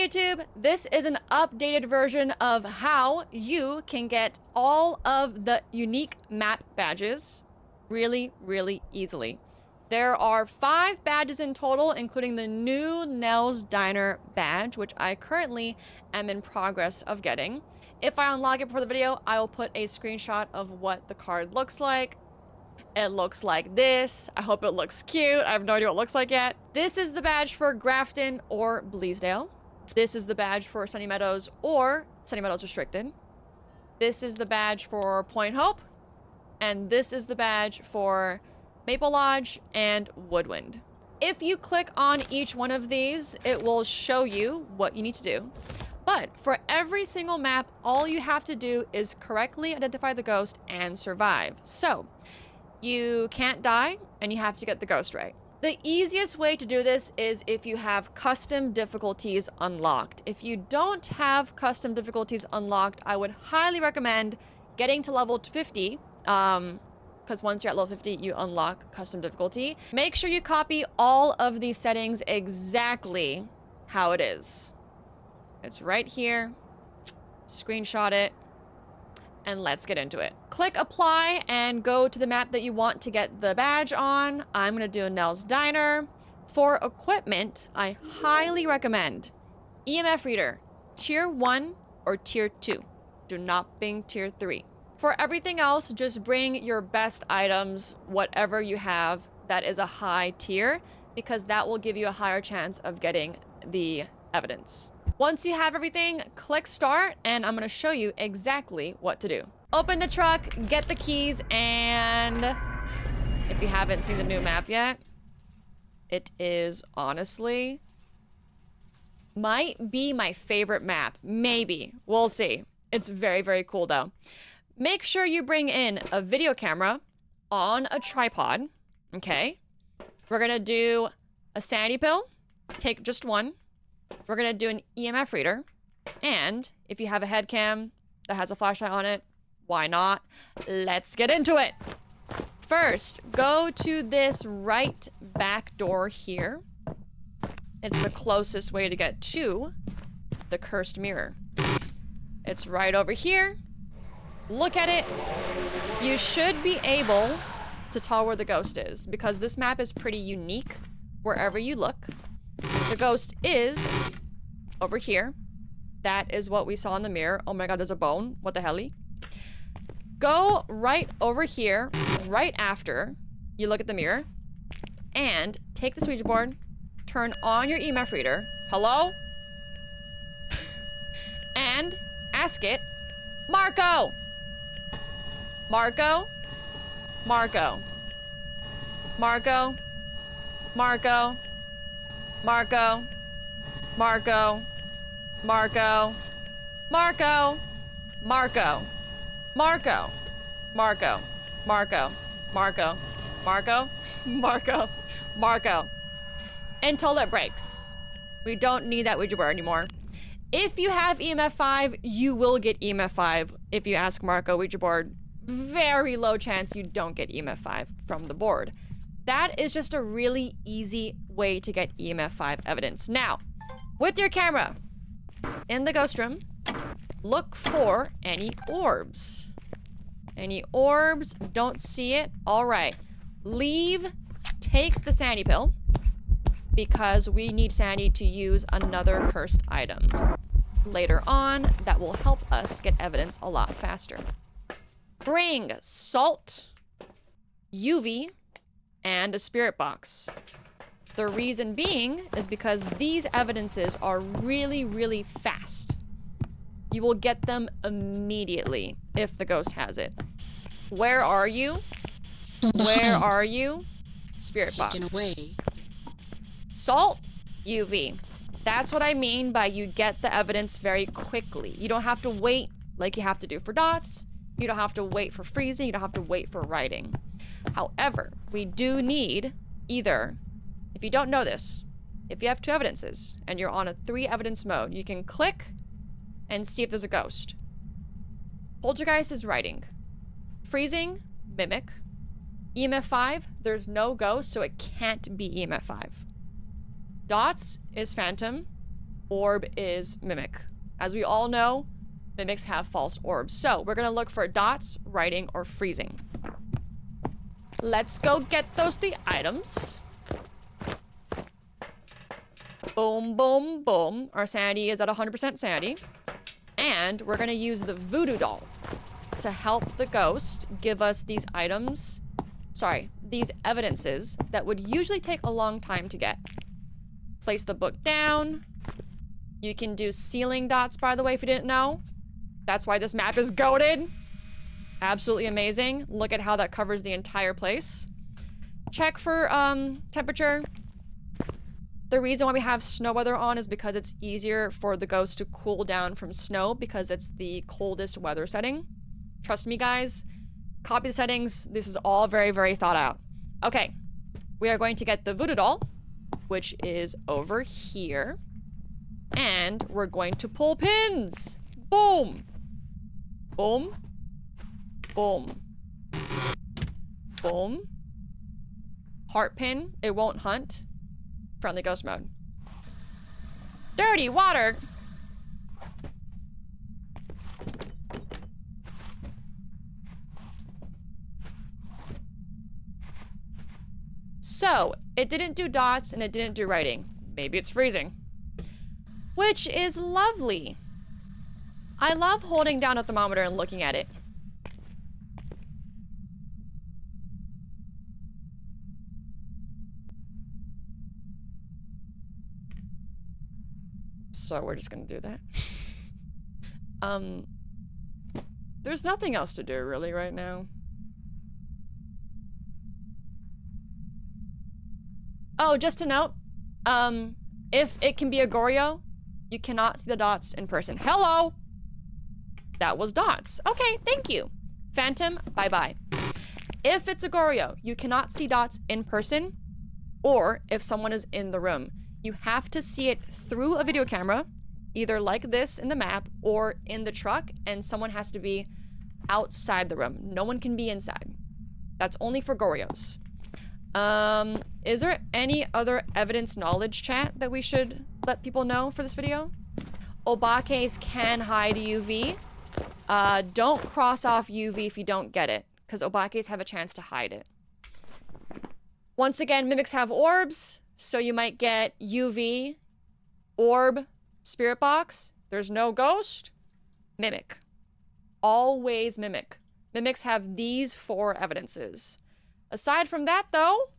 Hey YouTube, this is an updated version of how you can get all of the unique map badges really easily. There are 5 badges in total, including the new Nell's Diner badge, which I currently am in progress of getting. If I unlock it before the video, I will put a screenshot of what the card looks like. It looks like this. I hope it looks cute. I have no idea what it looks like yet. This is the badge for Grafton or Bleasdale. This is the badge for Sunny Meadows or Sunny Meadows Restricted. This is the badge for Point Hope. And this is the badge for Maple Lodge and Woodwind. If you click on each one of these, it will show you what you need to do. But for every single map, all you have to do is correctly identify the ghost and survive. So you can't die and you have to get the ghost right. The easiest way to do this is if you have custom difficulties unlocked. If you don't have custom difficulties unlocked, I would highly recommend getting to level 50, because once you're at level 50, you unlock custom difficulty. Make sure you copy all of these settings exactly how it is. It's right here. Screenshot it. And let's get into it. Click apply and go to the map that you want to get the badge on. I'm gonna do Nell's Diner. For equipment, I highly recommend EMF reader, tier 1 or tier 2. Do not bring tier 3. For everything else, just bring your best items, whatever you have that is a high tier, because that will give you a higher chance of getting the evidence. Once you have everything, click start, and I'm gonna show you exactly what to do. Open the truck, get the keys, and if you haven't seen the new map yet, it is honestly might be my favorite map. Maybe. We'll see. It's very cool though. Make sure you bring in a video camera on a tripod, okay? We're gonna do a sanity pill. Take just one. We're gonna do an EMF reader, and if you have a head cam that has a flashlight on it, why not? Let's get into it. First, go to this right back door here. It's the closest way to get to the cursed mirror. It's right over here. Look at it. You should be able to tell where the ghost is, because this map is pretty unique wherever you look. The ghost is over here. That is what we saw in the mirror. Oh my god, there's a bone. What the helly? Go right over here, right after you look at the mirror, and take the Ouija board, turn on your EMF reader. Hello? And ask it, Marco! Marco? Marco. Marco? Marco? Marco? Marco? Marco? Marco? Marco? Marco? Marco? Marco? Marco? Marco? Marco? Marco? Until it breaks. We don't need that Ouija board anymore. If you have EMF 5, you will get EMF 5 if you ask Marco Ouija board. Very low chance you don't get EMF 5 from the board. That is just a really easy way to get EMF 5 evidence. Now, with your camera in the ghost room, look for any orbs. Any orbs? Don't see it? All right. Leave. Take the sanity pill, because we need sanity to use another cursed item later on that will help us get evidence a lot faster. Bring salt, UV, and a spirit box. The reason being is because these evidences are really fast. You will get them immediately if the ghost has it. Where are you? Where are you? Spirit box. Taken away. Salt, UV. That's what I mean by you get the evidence very quickly. You don't have to wait like you have to do for dots. You don't have to wait for freezing. You don't have to wait for writing. However, we do need either, if you don't know this, if you have 2 evidences and you're on a 3 evidence mode, you can click and see if there's a ghost. Poltergeist is writing. Freezing, mimic. EMF 5, there's no ghost, so it can't be EMF 5. Dots is phantom orb is Mimic. As we all know, Mimics have false orbs. So we're gonna look for dots, writing, or freezing. Let's go get those 3 items. Boom, boom, boom. Our sanity is at 100% sanity. And we're gonna use the voodoo doll to help the ghost give us these items. Sorry, these evidences that would usually take a long time to get. Place the book down. You can do ceiling dots, by the way, if you didn't know. That's why this map is goated. Absolutely amazing. Look at how that covers the entire place. Check for temperature. The reason why we have snow weather on is because it's easier for the ghost to cool down from snow because it's the coldest weather setting. Trust me, guys. Copy the settings. This is all very, very thought out. Okay. We are going to get the voodoo doll, which is over here. And we're going to pull pins. Boom. Boom. Boom. Boom. Heart pin. It won't hunt. Friendly ghost mode. Dirty water. So, it didn't do dots and it didn't do writing. Maybe it's freezing. Which is lovely. I love holding down a thermometer and looking at it. So we're just gonna do that. There's nothing else to do really right now. Oh, just a note. If it can be a Goryo, you cannot see the dots in person. Hello! That was dots. Okay, thank you. Phantom, bye-bye. If it's a Goryo, you cannot see dots in person, or if someone is in the room. You have to see it through a video camera, either like this in the map or in the truck, and someone has to be outside the room. No one can be inside. That's only for Goryos. Is there any other evidence knowledge chat that we should let people know for this video? Obake's can hide UV. Don't cross off UV if you don't get it, because Obake's have a chance to hide it. Once again, mimics have orbs. So you might get UV, orb, spirit box. There's no ghost. Mimic. Always mimic. Mimics have these 4 evidences. Aside from that, though,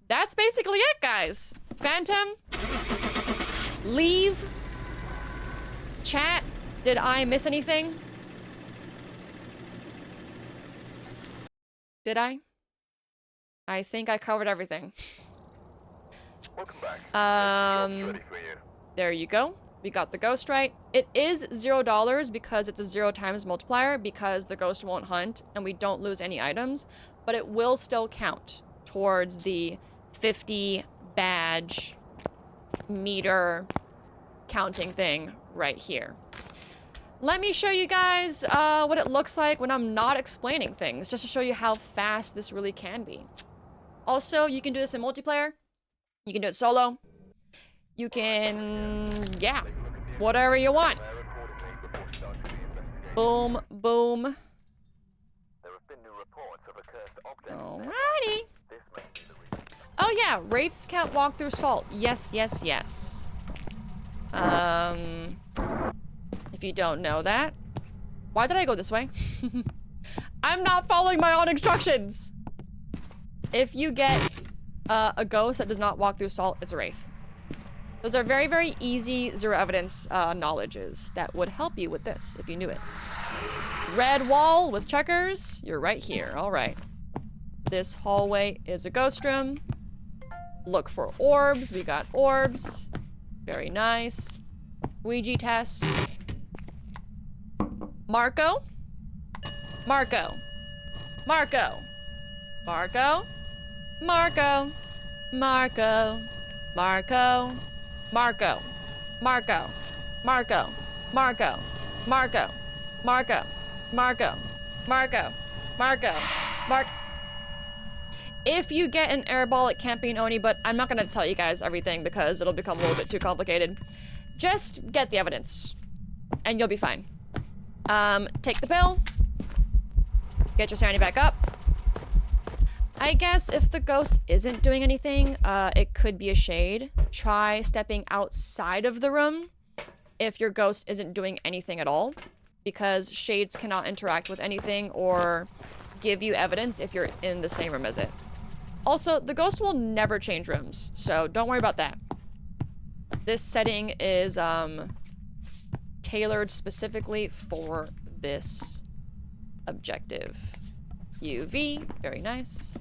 that's basically it, guys. Phantom. Leave. Chat. Did I miss anything? Did I? I think I covered everything. Welcome back. Ready for you. There you go. We got the ghost right. It is $0 because it's a 0 times multiplier because the ghost won't hunt and we don't lose any items, but it will still count towards the 50 badge meter counting thing right here. Let me show you guys what it looks like when I'm not explaining things, just to show you how fast this really can be. Also, you can do this in multiplayer. You can do it solo. You can, yeah, whatever you want. Boom, boom. There have been new reports of a cursed object. Alrighty. This may be the reason. Oh yeah, wraiths can't walk through salt. Yes, yes, yes. If you don't know that. Why did I go this way? I'm not following my own instructions. If you get a ghost that does not walk through salt, it's a wraith. Those are very, very easy 0 evidence knowledges that would help you with this if you knew it. Red wall with checkers. You're right here. All right. This hallway is a ghost room. Look for orbs. We got orbs. Very nice. Ouija test. Marco. Marco. Marco. Marco. Marco. Marco. Marco. Marco. Marco. Marco. Marco. Marco. Marco. Marco. Marco. Marco. Marco. If you get an airball, it can't be an Oni, but I'm not gonna tell you guys everything because it'll become a little bit too complicated. Just get the evidence, and you'll be fine. Take the pill. Get your sanity back up. I guess if the ghost isn't doing anything, it could be a shade. Try stepping outside of the room if your ghost isn't doing anything at all, because shades cannot interact with anything or give you evidence if you're in the same room as it. Also, the ghost will never change rooms, so don't worry about that. This setting is tailored specifically for this objective. UV, very nice.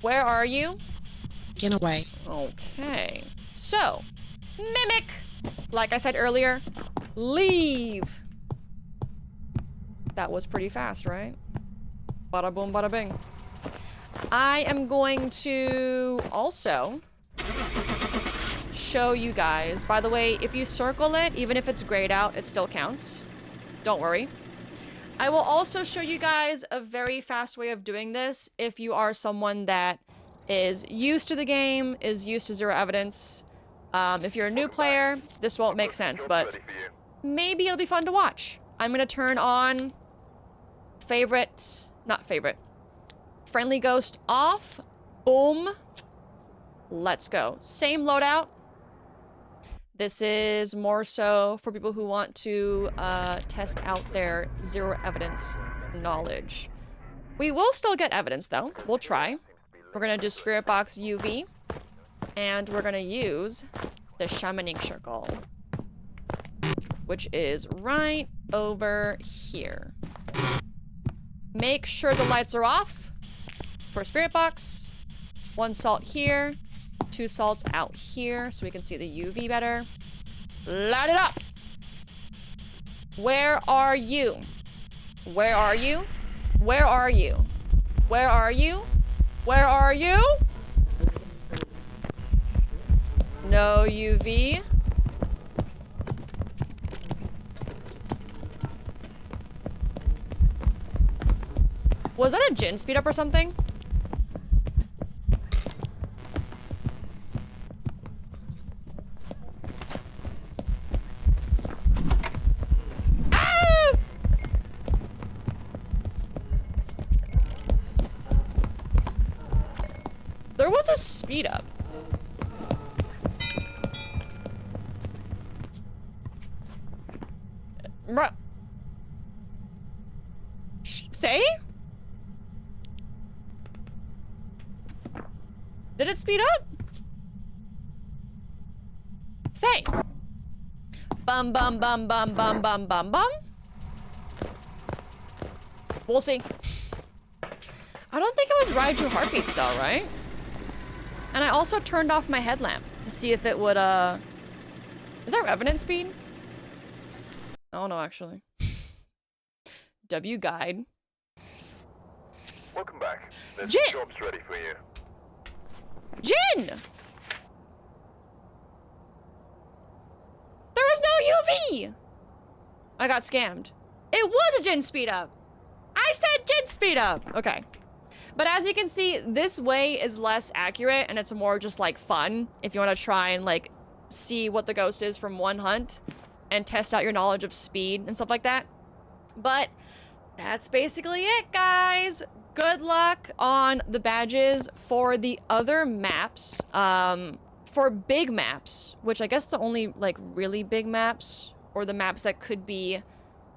Where are you? In a way. Okay. So, mimic. Like I said earlier, leave. That was pretty fast, right? Bada boom, bada bing. I am going to also show you guys. By the way, if you circle it, even if it's grayed out, it still counts. Don't worry. I will also show you guys a very fast way of doing this if you are someone that is used to the game, is used to zero evidence. If you're a new player, this won't make sense, but maybe it'll be fun to watch. I'm gonna turn on friendly ghost off. Boom. Let's go. Same loadout. This is more so for people who want to test out their zero evidence knowledge. We will still get evidence though. We'll try. We're gonna do Spirit Box UV, and we're gonna use the Shamaning Circle, which is right over here. Make sure the lights are off for Spirit Box. 1 salt here. 2 salts out here so we can see the UV better. Light it up! Where are you? Where are you? Where are you? Where are you? Where are you? No UV. Was that a Jinn speed up or something? There was a speed up. Faye? Did it speed up? Faye. Bum bum bum bum bum bum bum bum. We'll see. I don't think it was Raiju heartbeats though, right? And I also turned off my headlamp to see if it would, is that evidence speed? Oh no, actually. W guide. Welcome back. There's Jinn! jobs ready for you. Jinn! There was no UV! I got scammed. It was a Jinn speed up. I said Jinn speed up. Okay. But as you can see, this way is less accurate and it's more just like fun if you want to try and like see what the ghost is from one hunt and test out your knowledge of speed and stuff like that. But that's basically it, guys. Good luck on the badges for the other maps. For big maps, which I guess the only like really big maps or the maps that could be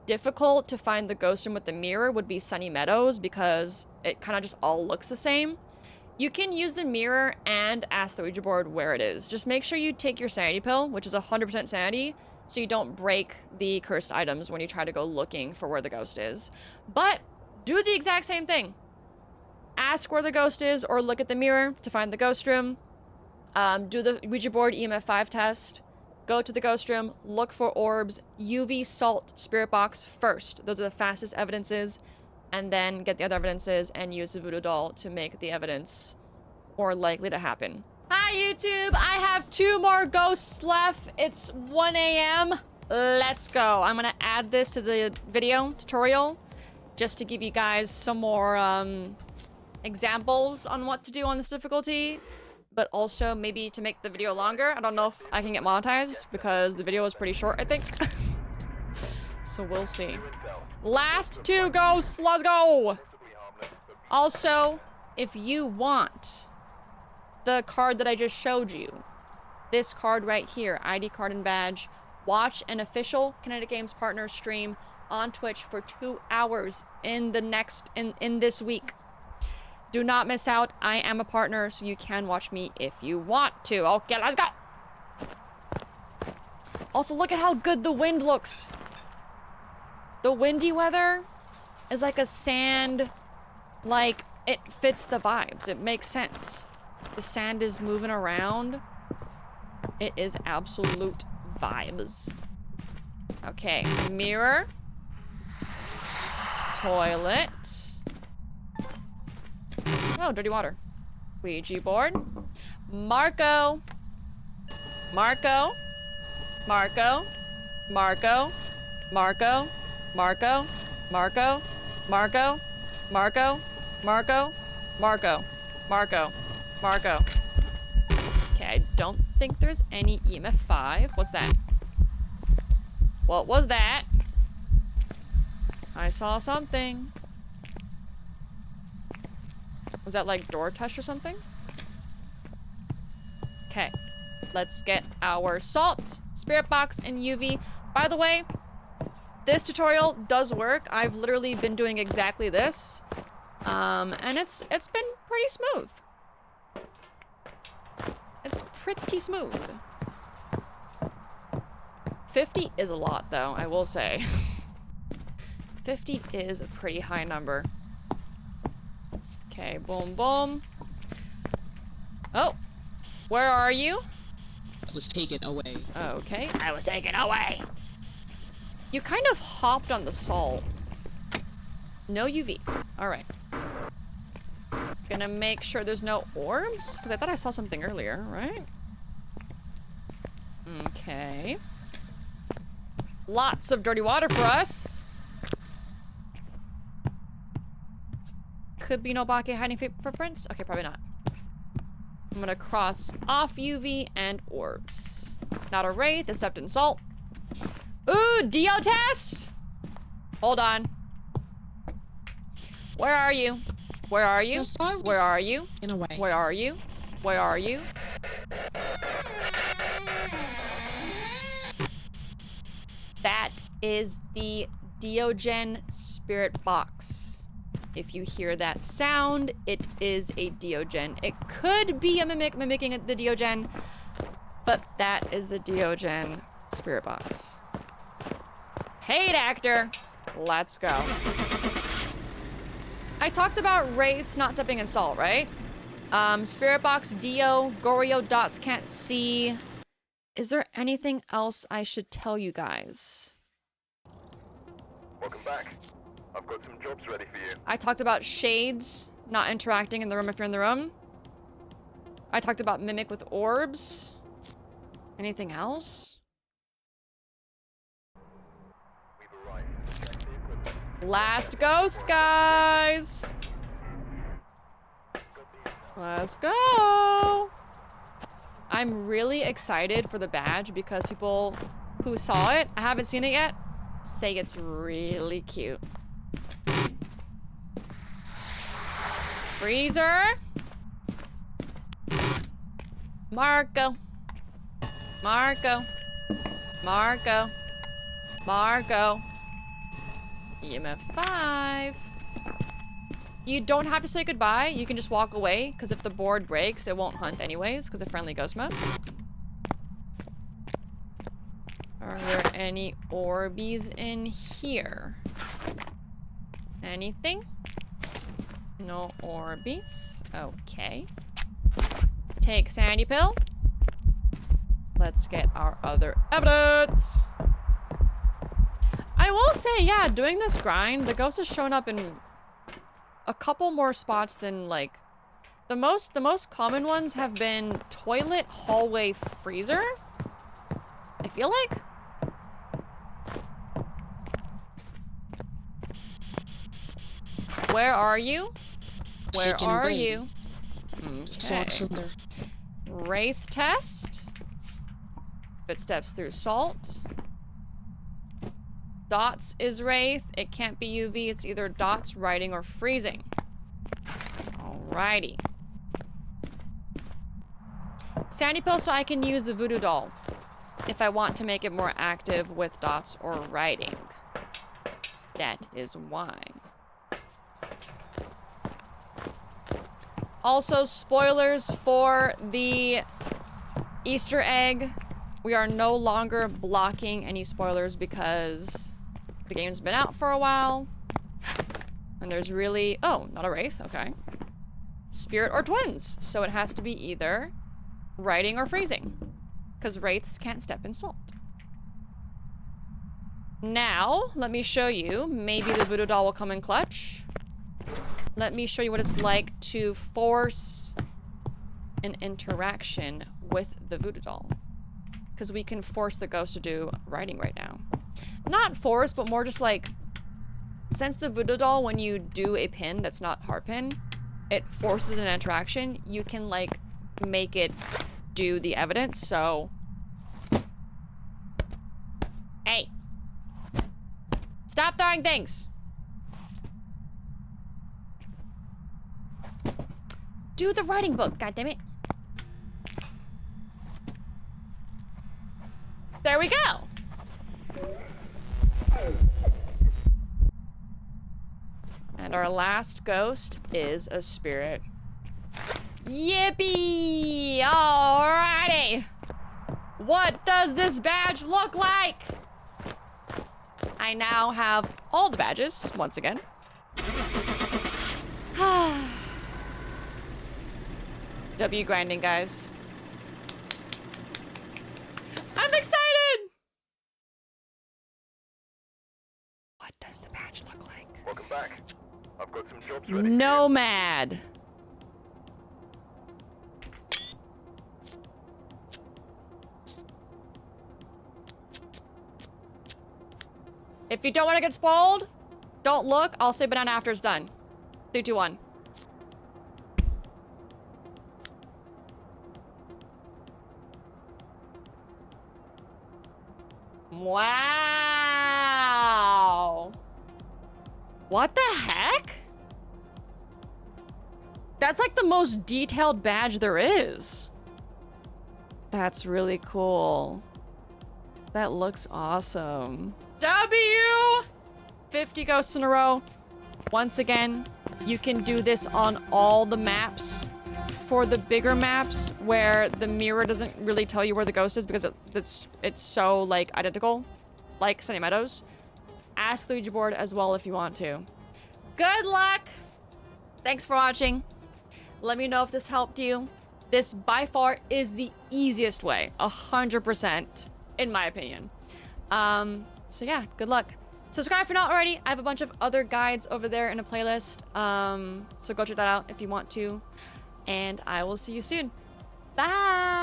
difficult to find the ghost room with the mirror would be Sunny Meadows because it kind of just all looks the same. You can use the mirror and ask the Ouija board where it is. Just make sure you take your sanity pill, which is 100% sanity, so you don't break the cursed items when you try to go looking for where the ghost is. But do the exact same thing. Ask where the ghost is or look at the mirror to find the ghost room. Do the Ouija board EMF 5 test. Go to the ghost room, look for orbs, UV salt spirit box first. Those are the fastest evidences. And then get the other evidences and use the voodoo doll to make the evidence more likely to happen. Hi, YouTube. I have 2 more ghosts left. It's 1 a.m. Let's go. I'm going to add this to the video tutorial just to give you guys some more examples on what to do on this difficulty. but also maybe to make the video longer. I don't know if I can get monetized because the video was pretty short, I think. So we'll see. Last 2 ghosts, let's go! Also, if you want the card that I just showed you, this card right here, ID card and badge, watch an official Kinetic Games partner stream on Twitch for 2 hours in this week. Do not miss out. I am a partner, so you can watch me if you want to. Okay, let's go. Also, look at how good the wind looks. The windy weather is like a sand, like it fits the vibes. It makes sense. The sand is moving around. It is absolute vibes. Okay, mirror. Toilet. Oh, dirty water. Ouija board. Marco. Marco. Marco. Marco. Marco. Marco. Marco. Marco. Marco. Marco. Marco. Marco. Marco. Okay, I don't think there's any EMF 5. What's that? What was that? I saw something. Was that like door touch or something? Okay. Let's get our salt, spirit box, and UV. By the way, this tutorial does work. I've literally been doing exactly this. And it's been pretty smooth. It's pretty smooth. 50 is a lot though, I will say. 50 is a pretty high number. Okay, boom, boom. Oh, where are you? I was taken away. Okay, I was taken away. You kind of hopped on the salt. No UV. All right. Gonna make sure there's no orbs, because I thought I saw something earlier, right? Okay. Lots of dirty water for us. Could be no Bake hiding footprints. Okay, probably not. I'm gonna cross off UV and orbs. Not a wraith, they stepped in salt. Ooh, Dio test! Hold on. Where are you? Where are you? Where are you? In a way. Where are you? Where are you? That is the Diogen spirit box. If you hear that sound, it is a Diogen. It could be a mimic mimicking the Diogen, but that is the Diogen spirit box. Paid actor. Let's go. I talked about wraiths not dipping in salt, right? Spirit box, Dio, Goryo dots can't see. Is there anything else I should tell you guys? Welcome back. I've got some jobs ready for you. I talked about shades not interacting in the room if you're in the room. I talked about mimic with orbs. Anything else? We've arrived. Check the equipment. Last ghost, guys. Let's go. I'm really excited for the badge because people who saw it, I haven't seen it yet, say it's really cute. Freezer. Marco. Marco. Marco. Marco. EMF 5. You don't have to say goodbye. You can just walk away, because if the board breaks, it won't hunt anyways, because of friendly ghost mode. Are there any Orbeez in here? Anything? No Orbeez. Okay. Take Sandy Pill. Let's get our other evidence. I will say, yeah, doing this grind, the ghost has shown up in a couple more spots than like the most common ones have been toilet, hallway, freezer. I feel like. Where are you? Where Taken are away. you? Okay. Walk from there. Wraith test. Footsteps through salt. Dots is Wraith. It can't be UV. It's either dots, writing, or freezing. Alrighty. Sandy pill so I can use the voodoo doll if I want to make it more active with dots or writing. That is why. Also, spoilers for the Easter egg. We are no longer blocking any spoilers because the game's been out for a while. And there's really... Oh, not a Wraith. Okay. Spirit or twins. So it has to be either writing or freezing. Because Wraiths can't step in salt. Now, let me show you. Maybe the voodoo doll will come in clutch. Let me show you what it's like to force an interaction with the voodoo doll. Because we can force the ghost to do writing right now. Not force, but more just like... Since the voodoo doll, when you do a pin that's not hard pin, it forces an interaction, you can like make it do the evidence, so... Hey! Stop throwing things! Do the writing book, goddammit. There we go! And our last ghost is a spirit. Yippee! Alrighty! What does this badge look like? I now have all the badges, once again. W grinding, guys. I'm excited! What does the badge look like? Welcome back. I've got some jobs ready. Nomad. If you don't want to get spoiled, don't look. I'll say banana after it's done. 3, 2, 1. Wow. What the heck? That's like the most detailed badge there is. That's really cool. That looks awesome. W! 50 ghosts in a row. Once again, you can do this on all the maps. For the bigger maps where the mirror doesn't really tell you where the ghost is because it's so like identical, like Sunny Meadows. Ask the Ouija board as well if you want to. Good luck! Thanks for watching. Let me know if this helped you. This by far is the easiest way, 100%, in my opinion. So yeah, good luck. Subscribe if you're not already. I have a bunch of other guides over there in a playlist. So go check that out if you want to. And I will see you soon. Bye!